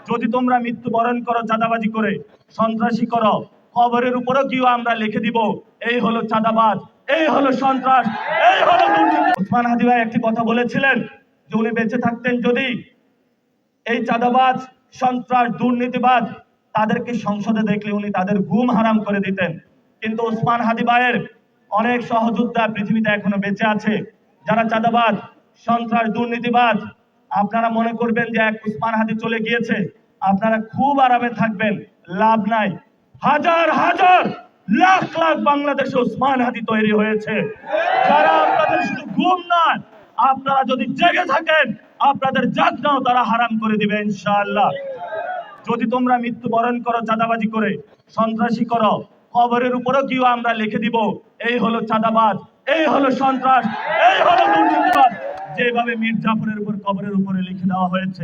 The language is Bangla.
যদি তোমরা মৃত্যুবরণ করো চাঁদাবাজি করে, সন্ত্রাসী করো, কবরের উপরও কিও আমরা লিখে দিব এই হলো চাঁদাবাজ, এই হলো সন্ত্রাস, এই হলো দুর্নীতি। ওসমান হাদি ভাই একটি কথা বলেছিলেন যে উনি বেঁচে থাকতেন যদি এই চাঁদাবাজ, সন্ত্রাস, দুর্নীতিবাজ তাদেরকে সংসদে দেখলে উনি তাদের ঘুম হারাম করে দিতেন। কিন্তু ওসমান হাদি ভাইয়ের অনেক সহযোদ্ধা পৃথিবীতে এখনো বেঁচে আছে, যারা চাঁদাবাজ, সন্ত্রাস, দুর্নীতিবাজ। আপনারা মনে করবেন যে এক ওসমান হাদি চলে গিয়েছে, আপনারা খুব আরামে থাকবেন, লাভ নাই। হাজার হাজার লাখ লাখ বাংলাদেশে ওসমান হাদি তৈরি হয়েছে, যারা আপনাদের শুধু ঘুম নয়, আপনারা যদি জেগে থাকেন আপনাদের জাগনাও তারা হারাম করে দিবে ইনশাআল্লাহ। যদি তোমরা মৃত্যুবরণ করো চাঁদাবাজি করে, সন্ত্রাসী করো, কবরের উপরও কিও আমরা লিখে দিব এই হলো চাঁদাবাজ, এই হলো সন্ত্রাস, এই হলো দুর্নীতিবাজ, যেভাবে মীর জাফরের উপর কবরের উপরে লিখে দেওয়া হয়েছে।